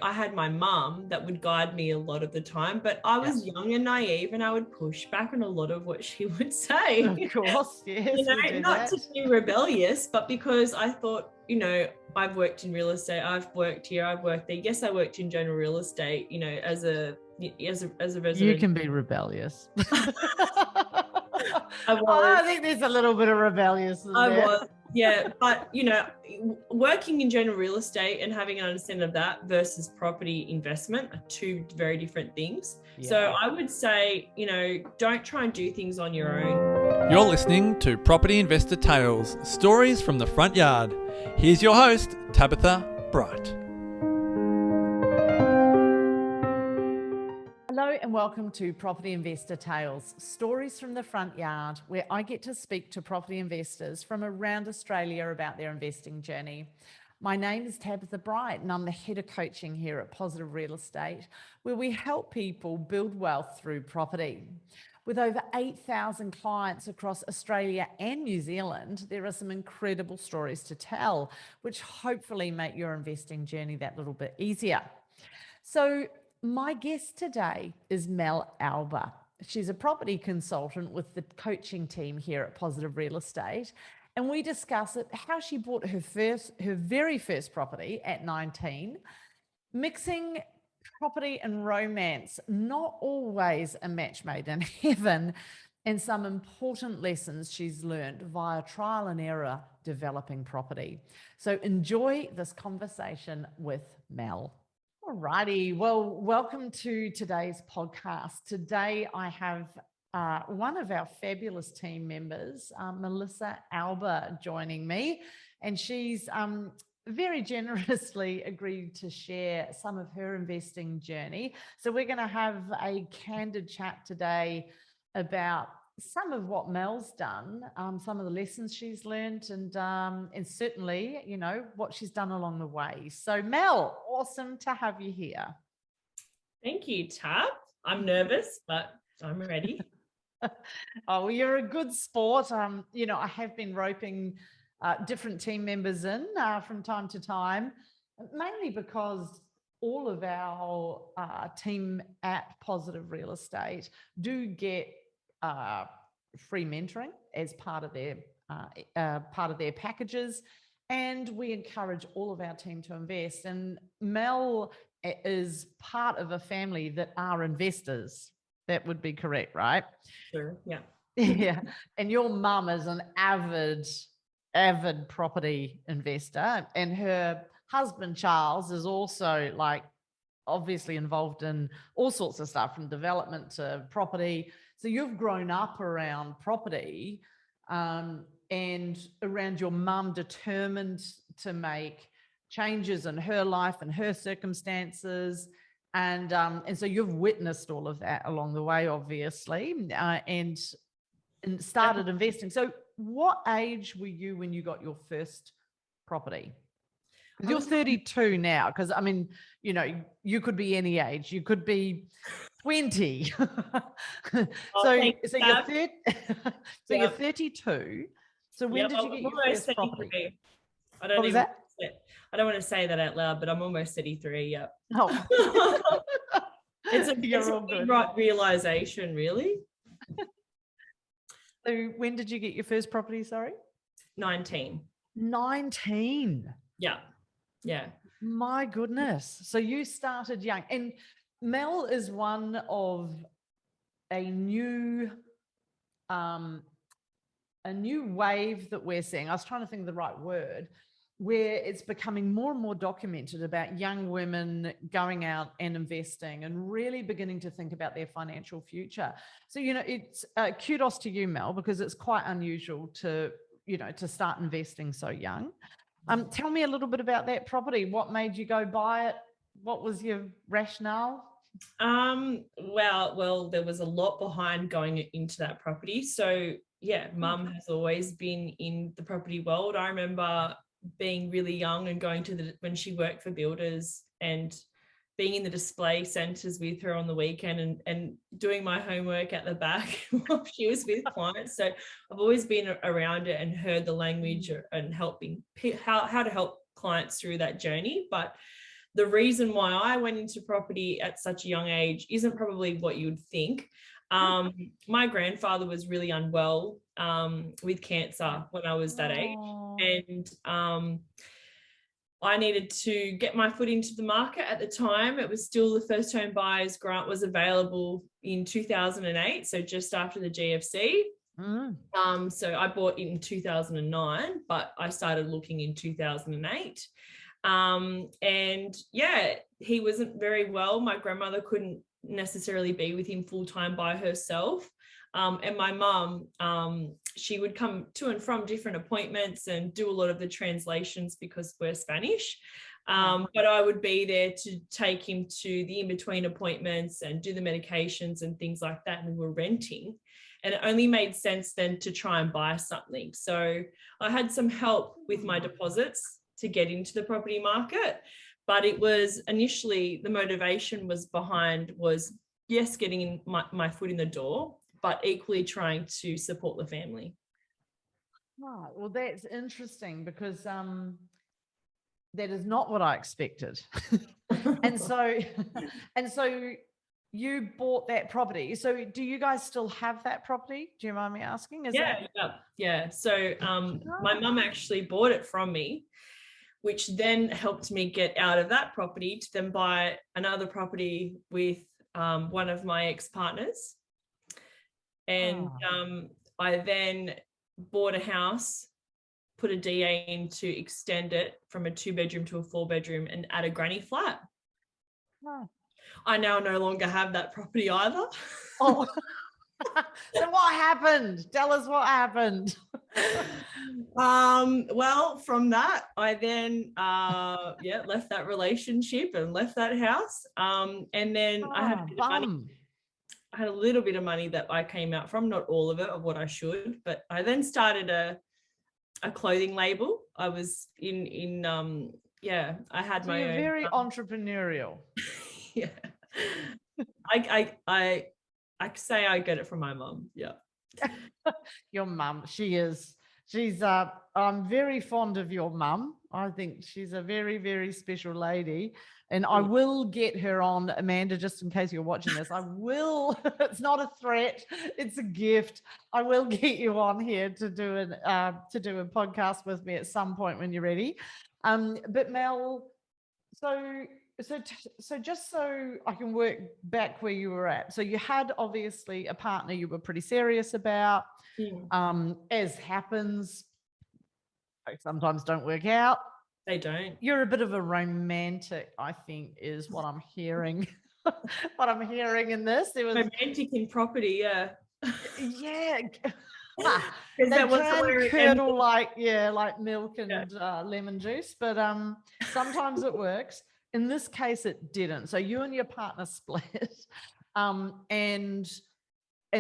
I had my mum that would guide me a lot of the time, but I was young and naive and I would push back on a lot of what she would say. Of course, yes, we do Not that. to be rebellious, but because I thought, I've worked in real estate, I've worked here, I've worked there. Yes, I worked in general real estate, as a resident. You can be rebellious. I think there's a little bit of rebellious. I was, yeah. But, working in general real estate and having an understanding of that versus property investment are two very different things. Yeah. So I would say, don't try and do things on your own. You're listening to Property Investor Tales, Stories from the Front Yard. Here's your host, Tabitha Bright. Hello and welcome to Property Investor Tales, Stories from the Front Yard, where I get to speak to property investors from around Australia about their investing journey. My name is Tabitha Bright and I'm the head of coaching here at Positive Real Estate, where we help people build wealth through property. With over 8,000 clients across Australia and New Zealand, there are some incredible stories to tell, which hopefully make your investing journey that little bit easier. So my guest today is Mel Alba. She's a property consultant with the coaching team here at Positive Real Estate, and we discuss how she bought her very first property at 19, mixing property and romance, not always a match made in heaven, and some important lessons she's learned via trial and error developing property. So enjoy this conversation with Mel. Alrighty, well, welcome to today's podcast. Today I have one of our fabulous team members, Mel Alba, joining me, and she's very generously agreed to share some of her investing journey. So we're going to have a candid chat today about some of what Mel's done, some of the lessons she's learned, and certainly, what she's done along the way. So Mel, awesome to have you here. Thank you, Tab. I'm nervous, but I'm ready. Oh, well, you're a good sport. I have been roping different team members in from time to time, mainly because all of our team at Positive Real Estate do get free mentoring as part of their packages, and we encourage all of our team to invest. And Mel is part of a family that are investors. That would be correct, right? Sure. Yeah. Yeah. And your mum is an avid property investor, and her husband Charles is also obviously involved in all sorts of stuff, from development to property. So you've grown up around property, and around your mum determined to make changes in her life and her circumstances. And so you've witnessed all of that along the way, obviously, and started investing. So what age were you when you got your first property? You're 32 now, because you could be any age. You could be 20. You're 32. So when did you get your first property? I don't want to say that out loud, but I'm almost 33. Yep. Oh. it's a right realization, really. So when did you get your first property? Sorry. 19. 19. Yeah. Yeah. My goodness. So you started young, and Mel is one of a new wave that we're seeing. I was trying to think of the right word, where it's becoming more and more documented about young women going out and investing and really beginning to think about their financial future. So, it's kudos to you, Mel, because it's quite unusual to start investing so young. Tell me a little bit about that property. What made you go buy it? What was your rationale? Well, there was a lot behind going into that property. So yeah, Mum has always been in the property world. I remember being really young and going to when she worked for builders and being in the display centres with her on the weekend and doing my homework at the back while she was with clients. So I've always been around it and heard the language and helping how to help clients through that journey. But the reason why I went into property at such a young age isn't probably what you'd think. My grandfather was really unwell with cancer when I was that age. And I needed to get my foot into the market at the time. It was still the first home buyers grant was available in 2008, so just after the GFC. So I bought it in 2009, but I started looking in 2008. And yeah, he wasn't very well. My grandmother couldn't necessarily be with him full time by herself. And my mum, she would come to and from different appointments and do a lot of the translations because we're Spanish. But I would be there to take him to the in-between appointments and do the medications and things like that. And we were renting. And it only made sense then to try and buy something. So I had some help with my deposits to get into the property market. But it was initially, the motivation was yes, getting my foot in the door, but equally trying to support the family. Right. Well, that's interesting because that is not what I expected. and so you bought that property. So do you guys still have that property? Do you mind me asking? Yeah. So my mum actually bought it from me, which then helped me get out of that property to then buy another property with one of my ex-partners. And I then bought a house, put a DA in to extend it from a 2-bedroom to a 4-bedroom and add a granny flat. I now no longer have that property either. So what happened? Tell us what happened. Well, from that, I then left that relationship and left that house. And then I had a bit of money. I had a little bit of money that I came out from, not all of it of what I should, but I then started a clothing label. I was I had my own. Very entrepreneurial. Yeah. I say I get it from my mum. Yeah. Your mum, she's I'm very fond of your mum. I think she's a very, very special lady. And I will get her on, Amanda, just in case you're watching this. I will, it's not a threat, it's a gift. I will get you on here to do a podcast with me at some point when you're ready. But Mel, so just so I can work back where you were at. So you had obviously a partner you were pretty serious about. As happens, they sometimes don't work out. They don't. You're a bit of a romantic, I think, is what I'm hearing. What I'm hearing in this. There was romantic in property, yeah. Yeah. They that was curdle like milk and lemon juice, but sometimes it works. In this case, it didn't. So you and your partner split, and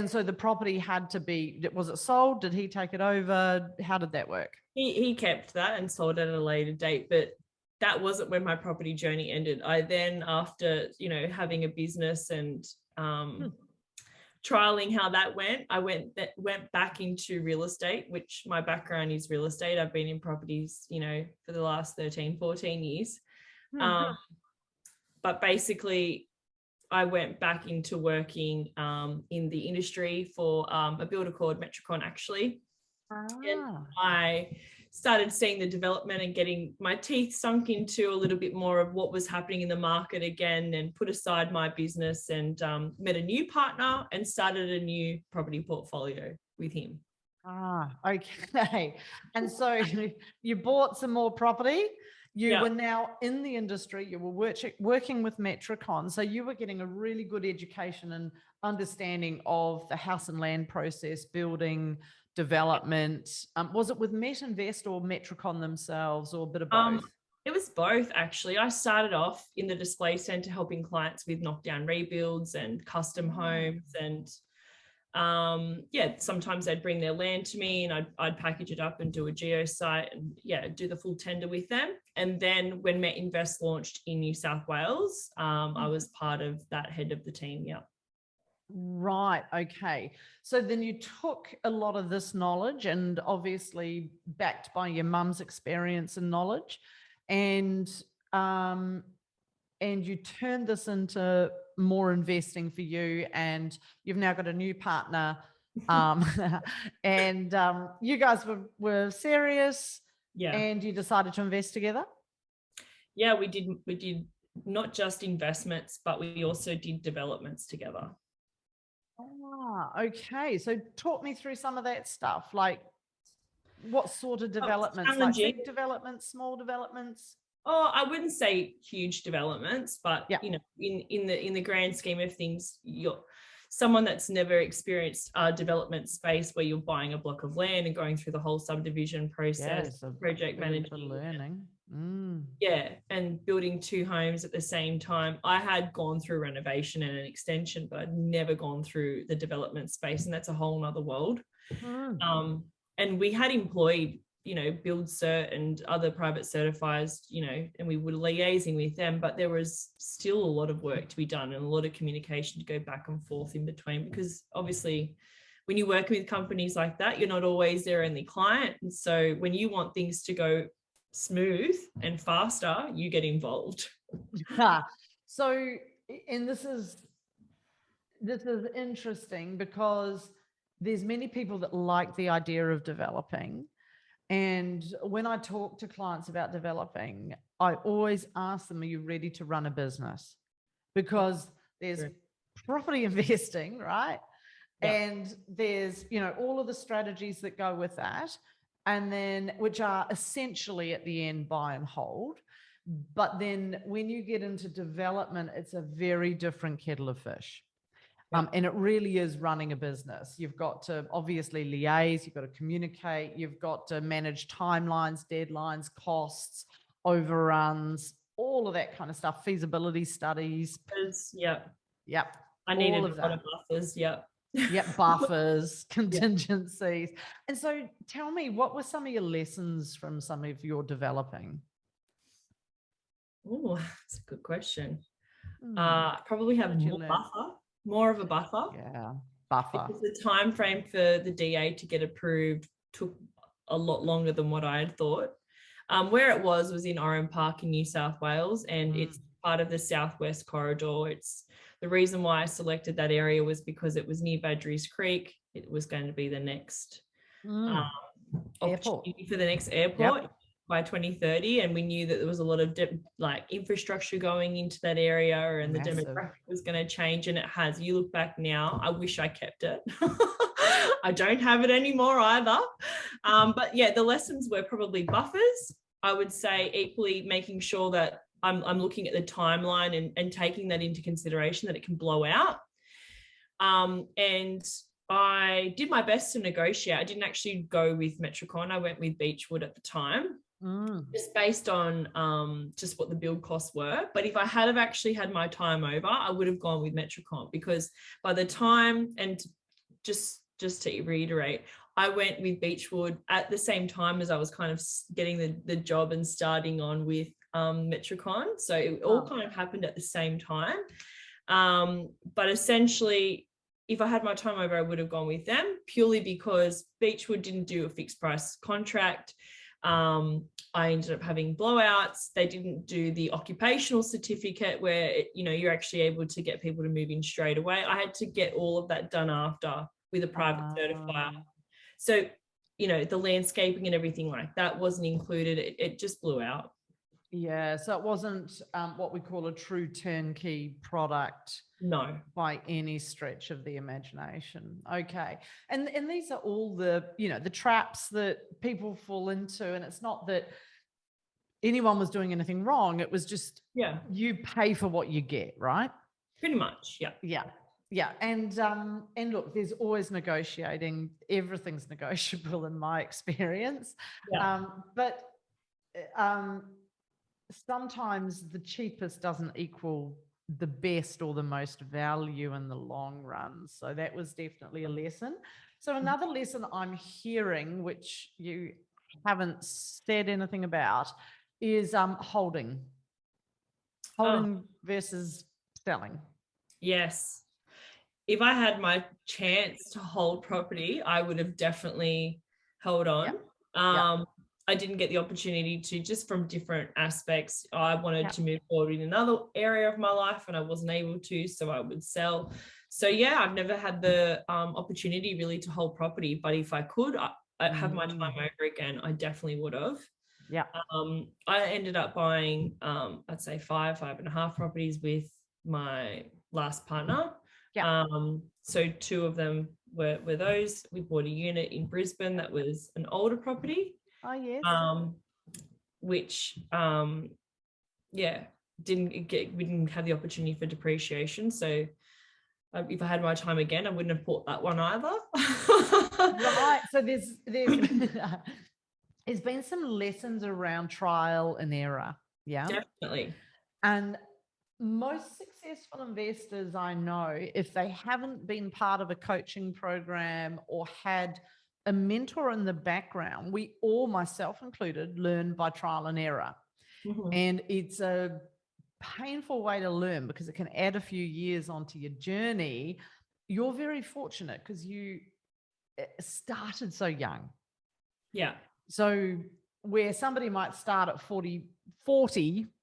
so the property had to be. Was it sold? Did he take it over? How did that work? He kept that and sold it at a later date, but that wasn't when my property journey ended. I then, after having a business and trialing how that went, I went back into real estate, which my background is real estate. I've been in properties, for the last 13, 14 years. But basically, I went back into working in the industry for a builder called Metricon, actually. And I started seeing the development and getting my teeth sunk into a little bit more of what was happening in the market again, and put aside my business and met a new partner and started a new property portfolio with him. Okay. And so you bought some more property. You were now in the industry. You were working with Metricon. So you were getting a really good education and understanding of the house and land process, building, development. Was it with Metinvest or Metricon themselves, or a bit of both? It was both, actually. I started off in the display centre helping clients with knockdown rebuilds and custom homes, and sometimes they'd bring their land to me and I'd package it up and do a geosite and do the full tender with them. And then when Metinvest launched in New South Wales, I was part of that head of the team. Yeah. Right. Okay. So then you took a lot of this knowledge, and obviously backed by your mum's experience and knowledge, and and you turned this into more investing for you, and you've now got a new partner, and you guys were serious, Yeah. and you decided to invest together? Yeah, we did not just investments, but we also did developments together. Okay. So talk me through some of that stuff. Like, what sort of developments? Like Challenging. big developments, small developments? Oh, I wouldn't say huge developments, but Yeah. you know, in the grand scheme of things, you're someone that's never experienced a development space where you're buying a block of land and going through the whole subdivision process, So project managing, learning. yeah, and building 2 homes at the same time. I had gone through renovation and an extension, but I'd never gone through the development space, and that's a whole nother world. And we had employed, you know, Build Cert and other private certifiers, you know, and we were liaising with them, but there was still a lot of work to be done and a lot of communication to go back and forth in between, because obviously when you work with companies like that, you're not always their only client. And so when you want things to go smooth and faster, you get involved. So, and this is interesting, because there's many people that like the idea of developing. And when I talk to clients about developing, I always ask them, are you ready to run a business? Because there's property investing, right? Yeah. And there's, you know, all of the strategies that go with that, and then which are essentially at the end buy and hold. But then when you get into development, it's a very different kettle of fish. And it really is running a business. You've got to obviously liaise, you've got to communicate, you've got to manage timelines, deadlines, costs, overruns, all of that kind of stuff, feasibility studies. Yep. I needed a lot of buffers. Yep. Buffers, contingencies. And so tell me, what were some of your lessons from some of your developing? Oh, that's a good question. Probably have more of a buffer. Yeah, buffer. Because the time frame for the DA to get approved took a lot longer than what I had thought. Where it was in Oran Park in New South Wales, and it's part of the Southwest Corridor. It's the reason why I selected that area was because it was near Badgerys Creek. It was going to be the next opportunity for the next airport by 2030, and we knew that there was a lot of infrastructure going into that area, and the demographic was going to change, and it has. You look back now, I wish I kept it. I don't have it anymore either. But yeah, the lessons were probably buffers. I would say equally making sure that I'm looking at the timeline and taking that into consideration, that it can blow out. And I did my best to negotiate. I didn't actually go with Metricon. I went with Beechwood at the time, just based on just what the build costs were. But if I had have actually had my time over, I would have gone with Metricon, because by the time, and just to reiterate, I went with Beechwood at the same time as I was kind of getting the job and starting on with Metricon. So it all kind of happened at the same time. But essentially, if I had my time over, I would have gone with them, purely because Beechwood didn't do a fixed price contract. I ended up having blowouts. They didn't do the occupational certificate where, you're actually able to get people to move in straight away. I had to get all of that done after with a private certifier. So, the landscaping and everything like that wasn't included. It just blew out. Yeah, so it wasn't what we call a true turnkey product. No. By any stretch of the imagination. Okay. And these are all the traps that people fall into. And it's not that anyone was doing anything wrong. It was just, you pay for what you get, right? Pretty much. Yeah. Yeah. And look, there's always negotiating. Everything's negotiable in my experience. But sometimes the cheapest doesn't equal the best or the most value in the long run. So that was definitely a lesson. So another lesson I'm hearing, which you haven't said anything about, is holding versus selling. Yes. If I had my chance to hold property, I would have definitely held on. I didn't get the opportunity to, just from different aspects. I wanted to move forward in another area of my life and I wasn't able to, so I would sell. So yeah, I've never had the opportunity really to hold property, but if I could I have my time over again, I definitely would have. Yeah. I ended up buying, I'd say 5.5 properties with my last partner. Yeah. So 2 of them were those. We bought a unit in Brisbane that was an older property. Oh, yes. Which we didn't have the opportunity for depreciation. So if I had my time again, I wouldn't have bought that one either. Right. So there's been some lessons around trial and error. Yeah. Definitely. And most successful investors I know, if they haven't been part of a coaching program or had a mentor in the background, we all, myself included, learn by trial and error. And it's a painful way to learn because it can add a few years onto your journey. You're very fortunate because you started so young. Yeah. So where somebody might start at 40,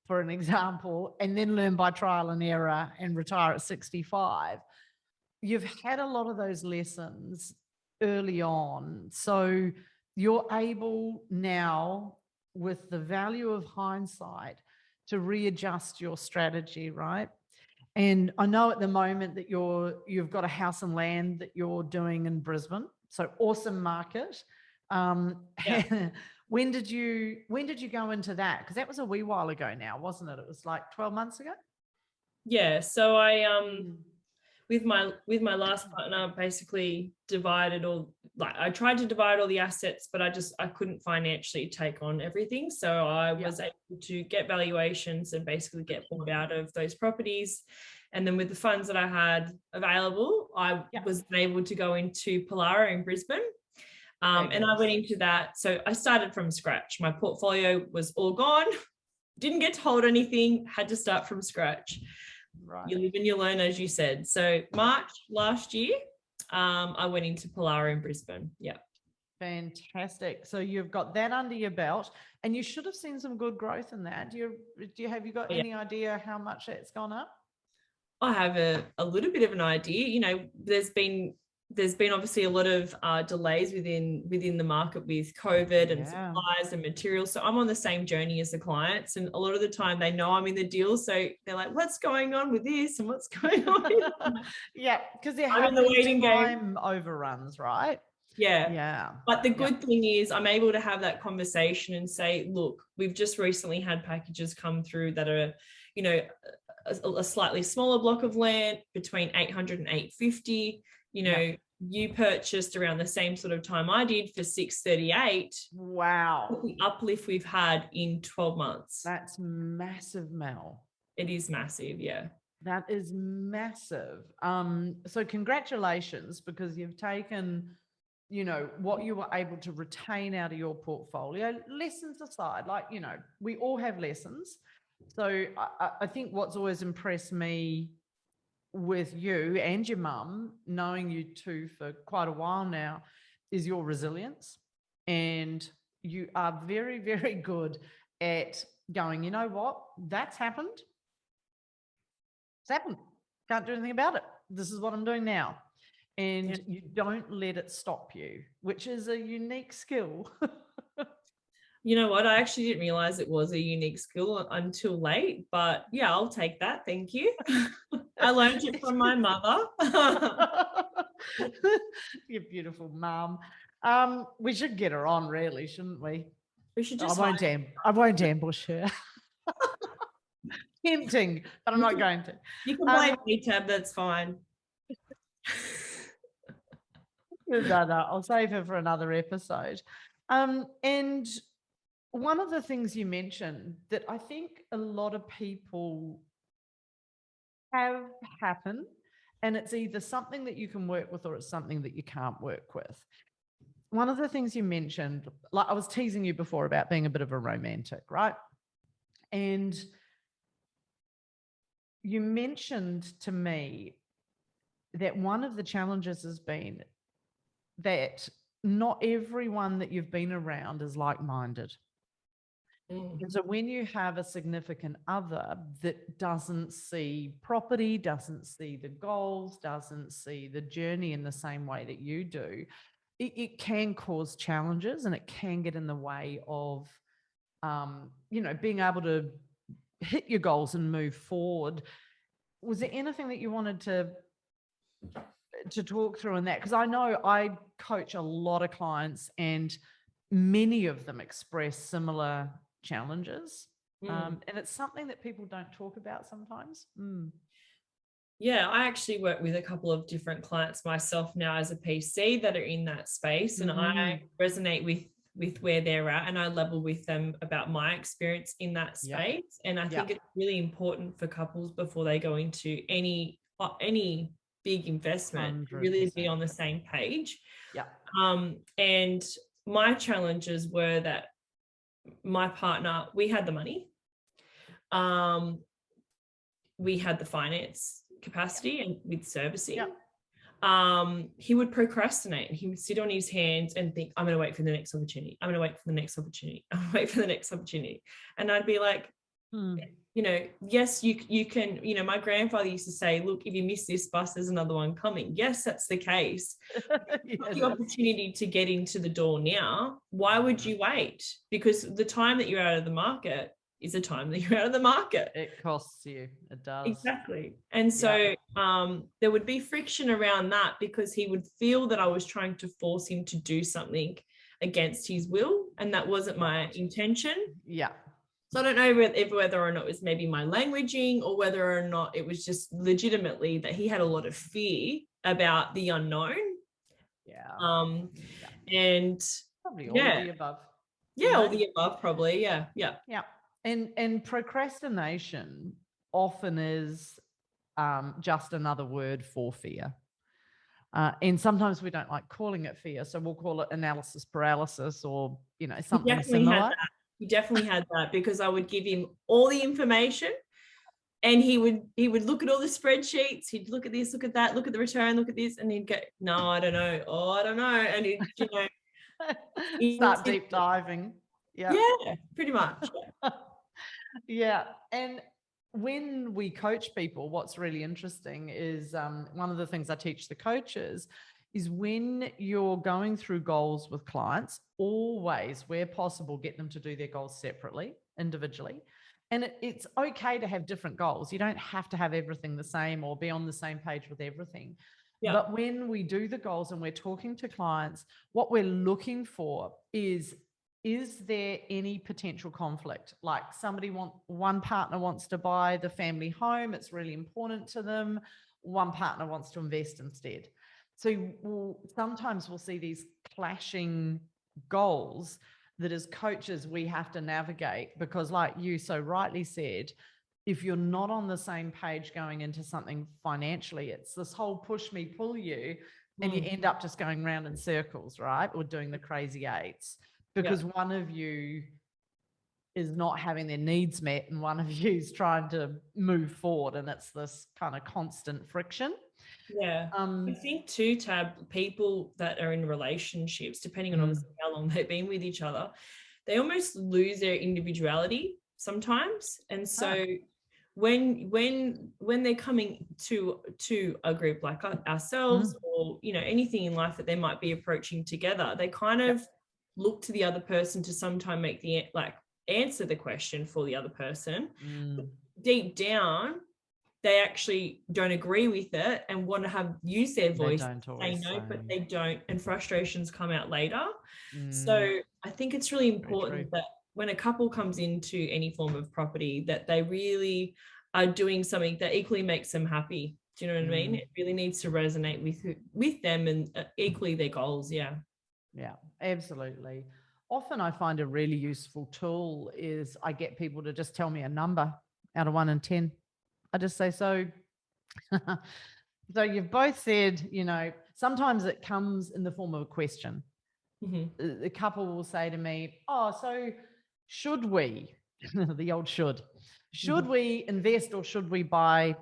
for an example, and then learn by trial and error and retire at 65, you've had a lot of those lessons early on. So you're able now, with the value of hindsight, to readjust your strategy, right? And I know at the moment that you've got a house and land that you're doing in Brisbane. So awesome market. When did you go into that? Because that was a wee while ago now, wasn't it? It was like 12 months ago. Yeah. So I with my last partner, basically divided I tried to divide all the assets, but I couldn't financially take on everything. So I was able to get valuations and basically get bought out of those properties. And then with the funds that I had available, I was able to go into Polaro in Brisbane. And I went into that. So I started from scratch. My portfolio was all gone. Didn't get to hold anything, had to start from scratch. Right. You live and you learn, as you said. So March last year, I went into Polaro in Brisbane. Yeah. Fantastic. So you've got that under your belt and you should have seen some good growth in that. Have you got any idea how much that's gone up? I have a little bit of an idea. You know, there's been obviously a lot of delays within the market with COVID and supplies and materials. So I'm on the same journey as the clients, and a lot of the time they know I'm in the deal, so they're like, "What's going on with this and what's going on?" Yeah, because they're in the waiting game overruns, right? Yeah. But the good thing is I'm able to have that conversation and say, "Look, we've just recently had packages come through that are, you know, a slightly smaller block of land between 800 and 850. You know, you purchased around the same sort of time I did for 638. Wow. The uplift we've had in 12 months. That's massive, Mel. It is massive, yeah. That is massive. So congratulations, because you've taken, you know, what you were able to retain out of your portfolio. Lessons aside, like, you know, we all have lessons. So I think what's always impressed me with you and your mum, knowing you two for quite a while now, is your resilience. And you are very, very good at going, you know what, that's happened. It's happened. Can't do anything about it. This is what I'm doing now. And you don't let it stop you, which is a unique skill. You know what? I actually didn't realize it was a unique skill until late, but yeah, I'll take that. Thank you. I learned it from my mother. Your beautiful mum. We should get her on, really, shouldn't we? We should just. I won't ambush her. Tempting, but I'm not going to. You can blame me, Tab. That's fine. No, I'll save her for another episode. And one of the things you mentioned that I think a lot of people have happen, and it's either something that you can work with or it's something that you can't work with. One of the things you mentioned, like I was teasing you before about being a bit of a romantic, right? And you mentioned to me that one of the challenges has been that not everyone that you've been around is like-minded. And so when you have a significant other that doesn't see property, doesn't see the goals, doesn't see the journey in the same way that you do, it can cause challenges, and it can get in the way of, being able to hit your goals and move forward. Was there anything that you wanted to talk through in that? Because I know I coach a lot of clients, and many of them express similar challenges. And it's something that people don't talk about sometimes. Yeah, I actually work with a couple of different clients myself now as a PC that are in that space, and I resonate with where they're at, and I level with them about my experience in that space. And I think it's really important for couples before they go into any big investment 100%. To really be on the same page. And my challenges were that my partner, we had the money, we had the finance capacity and with servicing. He would procrastinate, and he would sit on his hands and think, I'm going to wait for the next opportunity. I'm going to wait for the next opportunity. I'm going to wait for the next opportunity. And I'd be like, yes, you can, my grandfather used to say, look, if you miss this bus, there's another one coming. Yes, that's the case. The opportunity to get into the door now, why would you wait? Because the time that you're out of the market is the time that you're out of the market. It costs you. It does. Exactly. And so there would be friction around that, because he would feel that I was trying to force him to do something against his will, and that wasn't my intention. So I don't know whether or not it was maybe my languaging, or whether or not it was just legitimately that he had a lot of fear about the unknown. And probably all of the above. All the above, probably. And procrastination often is just another word for fear. And sometimes we don't like calling it fear, so we'll call it analysis paralysis, or something similar. He definitely had that, because I would give him all the information, and he would look at all the spreadsheets. He'd look at this, look at that, look at the return, look at this, and he'd go, no, I don't know. Oh, I don't know. And he'd, start deep diving. Yeah, pretty much. And when we coach people, what's really interesting is one of the things I teach the coaches is, when you're going through goals with clients, always, where possible, get them to do their goals separately, individually. And it's okay to have different goals. You don't have to have everything the same or be on the same page with everything. But when we do the goals and we're talking to clients, what we're looking for is there any potential conflict? Like one partner wants to buy the family home. It's really important to them. One partner wants to invest instead. So sometimes we'll see these clashing goals that as coaches we have to navigate, because like you so rightly said, if you're not on the same page going into something financially, it's this whole push me, pull you, and you end up just going round in circles, right? Or doing the crazy eights, because one of you is not having their needs met and one of you is trying to move forward, and it's this kind of constant friction. I think too, Tab, people that are in relationships, depending on obviously how long they've been with each other, they almost lose their individuality sometimes. And so when they're coming to a group like ourselves, or anything in life that they might be approaching together, they kind of look to the other person to sometime make the answer the question for the other person. Deep down, they actually don't agree with it and want to use their voice, say no, but they don't, and frustrations come out later. So I think it's really important that when a couple comes into any form of property, that they really are doing something that equally makes them happy. Do you know what I mean? It really needs to resonate with them, and equally their goals. Yeah, absolutely. Often I find a really useful tool is I get people to just tell me a number out of 1 and 10. I just say, so you've both said, sometimes it comes in the form of a question. The couple will say to me, oh, so should we, the old should we invest or should we buy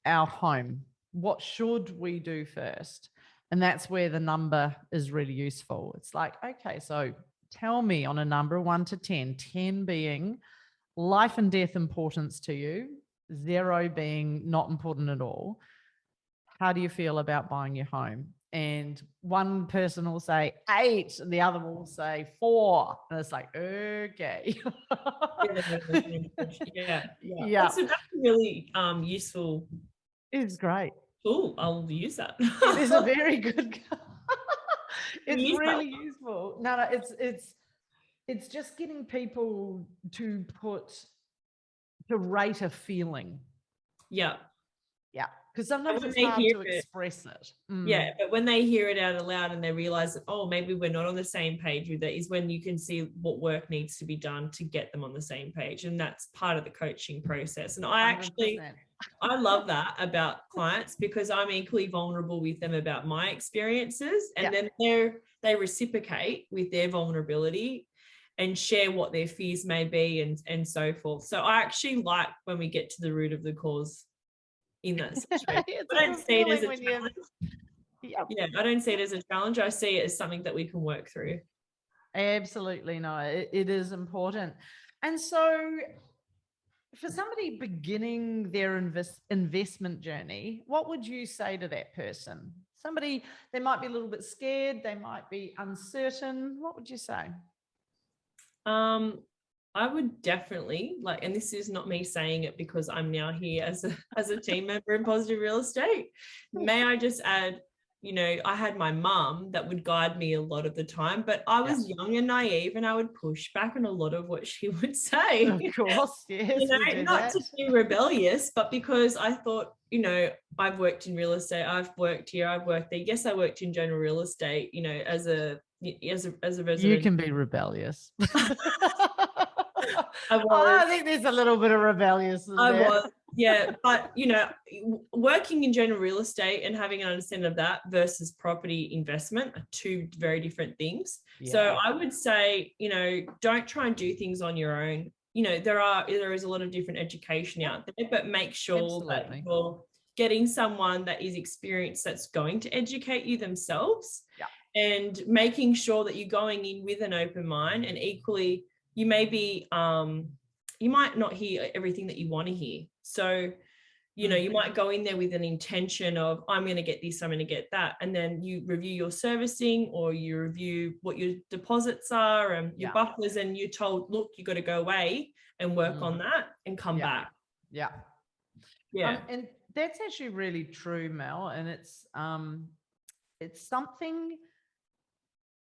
our home? What should we do first? And that's where the number is really useful. It's like, okay, so tell me on a number 1 to 10, 10 being life and death importance to you, 0 being not important at all. How do you feel about buying your home? And one person will say 8 and the other will say 4. And it's like, okay. Yeah. That's a really useful. It's great. Cool. I'll use that. It is a very good. It's really that. useful. No, it's just getting people to rate a feeling. Yeah. Yeah. Because sometimes it's hard to express it. Yeah, but when they hear it out loud and they realize that, oh, maybe we're not on the same page with it, is when you can see what work needs to be done to get them on the same page. And that's part of the coaching process. And I 100%. I love that about clients, because I'm equally vulnerable with them about my experiences. And then they reciprocate with their vulnerability and share what their fears may be and so forth. So I actually like when we get to the root of the cause in that situation. I don't see it as a challenge. Yeah, I don't see it as a challenge. I see it as something that we can work through. Absolutely. No, it is important. And so for somebody beginning their investment journey, what would you say to that person? Somebody, they might be a little bit scared, they might be uncertain. What would you say? I would definitely and this is not me saying it because I'm now here as a team member in Positive Real Estate. May I just add, I had my mum that would guide me a lot of the time, but I was young and naive and I would push back on a lot of what she would say. Of course, yes. Not to be rebellious, but because I thought, I've worked in real estate, I've worked here, I've worked there. Yes, I worked in general real estate, as a resident. You can be rebellious. I think there's a little bit of rebelliousness there. Yeah. But, working in general real estate and having an understanding of that versus property investment are two very different things. Yeah. So I would say, don't try and do things on your own. There is a lot of different education out there, but make sure that you're getting someone that is experienced that's going to educate you themselves. Yeah. And making sure that you're going in with an open mind, and equally you may be you might not hear everything that you want to hear. So, you might go in there with an intention of, I'm going to get this, I'm going to get that. And then you review your servicing, or you review what your deposits are and your buffers, and you're told, look, you got to go away and work on that and come back. Yeah. Yeah. And that's actually really true, Mel. And it's something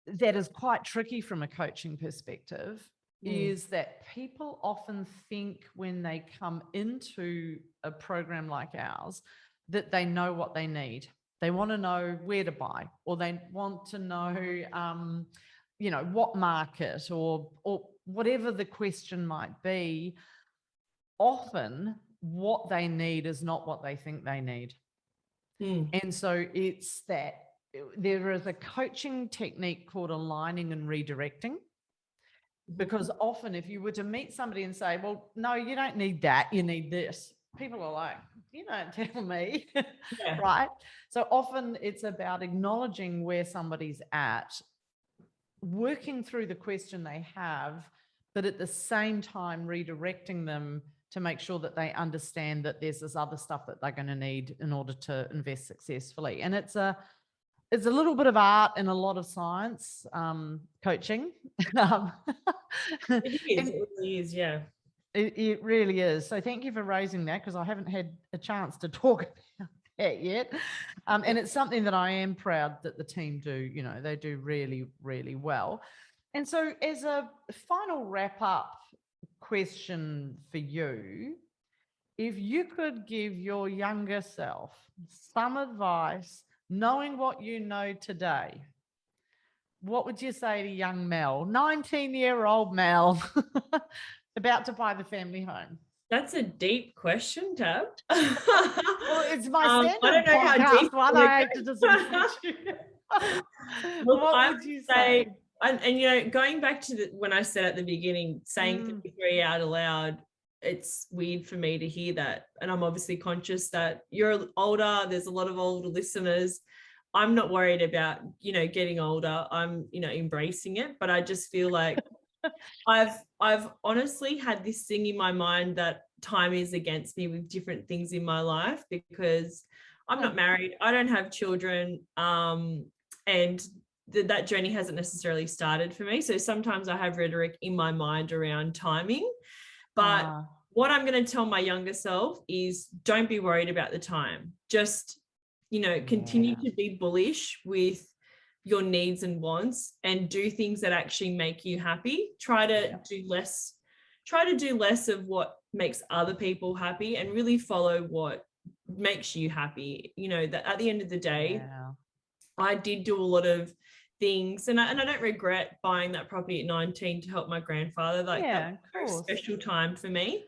that is quite tricky from a coaching perspective, is that people often think when they come into a program like ours that they know what they need. They want to know where to buy, or they want to know, what market, or whatever the question might be. Often what they need is not what they think they need. And so it's that there is a coaching technique called aligning and redirecting, because often if you were to meet somebody and say, well, no, you don't need that, you need this, people are like, you don't tell me. Right? So often it's about acknowledging where somebody's at, working through the question they have, but at the same time redirecting them to make sure that they understand that there's this other stuff that they're going to need in order to invest successfully. And it's a little bit of art and a lot of science, coaching. It really is, yeah. It really is. So thank you for raising that, because I haven't had a chance to talk about that yet. And it's something that I am proud that the team do, they do really, really well. And so as a final wrap up question for you, if you could give your younger self some advice, knowing what you know today, what would you say to young Mel, 19-year-old Mel, about to buy the family home? That's a deep question, Tab. Well, it's my standard I don't know podcast how deep one. I have to just you. Look, what would you say? And going back to when I said at the beginning, saying 33 out aloud, it's weird for me to hear that. And I'm obviously conscious that you're older. There's a lot of older listeners. I'm not worried about, getting older. I'm, embracing it, but I just feel like I've honestly had this thing in my mind that time is against me with different things in my life, because I'm not married, I don't have children, and that journey hasn't necessarily started for me. So sometimes I have rhetoric in my mind around timing, but what I'm going to tell my younger self is don't be worried about the time. Just, continue to be bullish with your needs and wants and do things that actually make you happy. Try to do less of what makes other people happy and really follow what makes you happy. That at the end of the day, I did do a lot of things, and I don't regret buying that property at 19 to help my grandfather. Like, that was a very special time for me.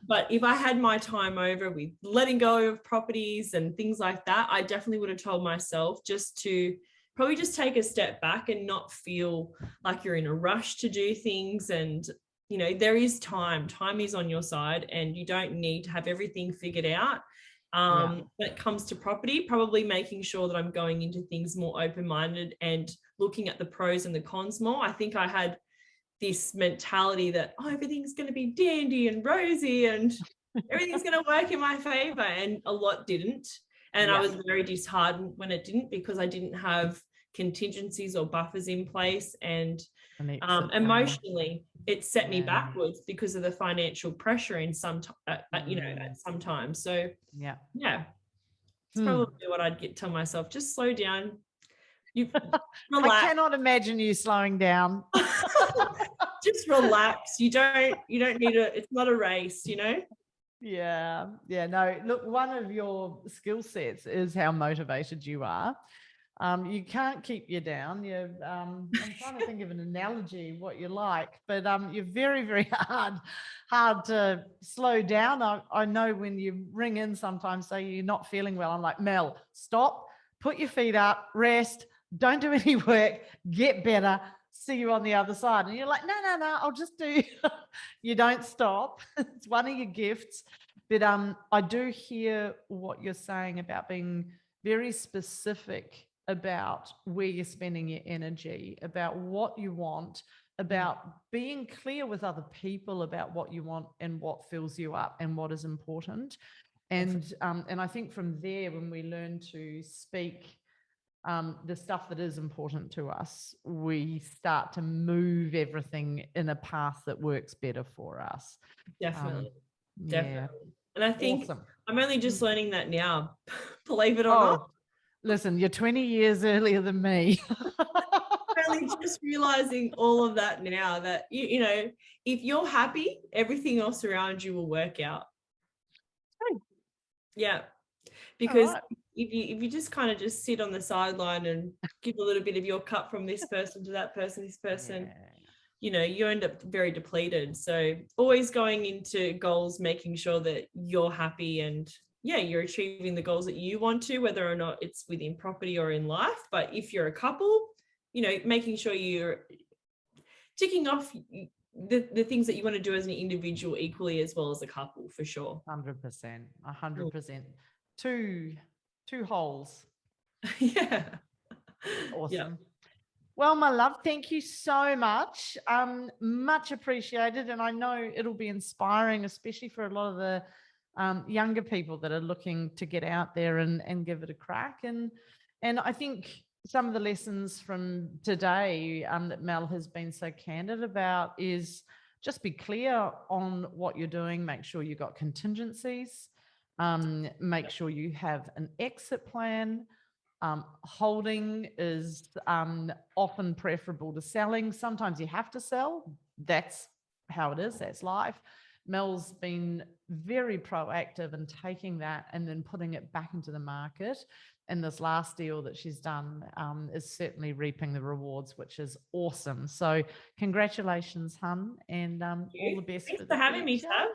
But if I had my time over with letting go of properties and things like that, I definitely would have told myself just to probably just take a step back and not feel like you're in a rush to do things. And, there is time is on your side, and you don't need to have everything figured out. When it comes to property, probably making sure that I'm going into things more open-minded and looking at the pros and the cons more. I think I had this mentality that, everything's going to be dandy and rosy and everything's going to work in my favor, and a lot didn't. And I was very disheartened when it didn't, because I didn't have contingencies or buffers in place, and emotionally it set me backwards because of the financial pressure in at some times. So it's probably what I'd tell myself: just slow down. You relax. I cannot imagine you slowing down. Just relax. You don't need it's not a race, No, look, one of your skill sets is how motivated you are. You can't keep you down. I'm trying to think of an analogy, what you like, but you're very, very hard to slow down. I know when you ring in sometimes, say you're not feeling well, I'm like, Mel, stop, put your feet up, rest, don't do any work, get better, see you on the other side. And you're like, no, I'll just do. You don't stop. It's one of your gifts. But I do hear what you're saying about being very specific about where you're spending your energy, about what you want, about being clear with other people about what you want and what fills you up and what is important. And I think from there, when we learn to speak the stuff that is important to us, we start to move everything in a path that works better for us. Definitely. And I think I'm only just learning that now, believe it or not. Listen, you're 20 years earlier than me. I'm only just realizing all of that now, that, if you're happy, everything else around you will work out. Yeah. Because if you just kind of just sit on the sideline and give a little bit of your cup from this person to that person, this person, you end up very depleted. So always going into goals, making sure that you're happy and you're achieving the goals that you want to, whether or not it's within property or in life. But if you're a couple, making sure you're ticking off the things that you want to do as an individual equally as well as a couple, for sure. 100%. Two holes. Awesome. Well, my love, thank you so much. Much appreciated. And I know it'll be inspiring, especially for a lot of the younger people that are looking to get out there and give it a crack. And I think some of the lessons from today that Mel has been so candid about is just be clear on what you're doing. Make sure you've got contingencies. Make sure you have an exit plan. Holding is often preferable to selling. Sometimes you have to sell. That's how it is. That's life. Mel's been very proactive in taking that and then putting it back into the market. And this last deal that she's done is certainly reaping the rewards, which is awesome. So congratulations, hun, and all the best. Thanks for having me, Tab.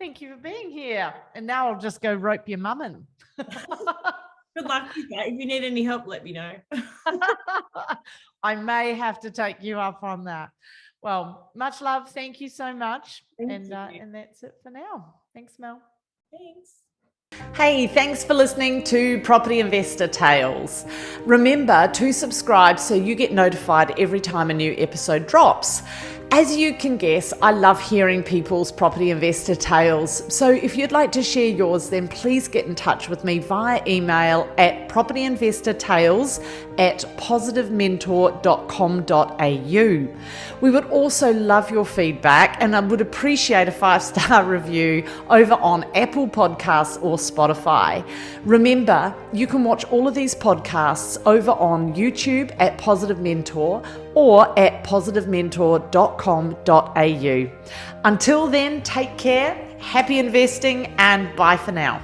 Thank you for being here. And now I'll just go rope your mum in. Good luck with that. If you need any help, let me know. I may have to take you up on that. Well, much love. Thank you so much. And that's it for now. Thanks, Mel. Thanks. Hey, thanks for listening to Property Investor Tales. Remember to subscribe so you get notified every time a new episode drops. As you can guess, I love hearing people's property investor tales. So if you'd like to share yours, then please get in touch with me via email at propertyinvestortales@positivementor.com.au. We would also love your feedback, and I would appreciate a 5-star review over on Apple Podcasts or Spotify. Remember, you can watch all of these podcasts over on YouTube at Positive Mentor or at positivementor.com.au. Until then, take care, happy investing, and bye for now.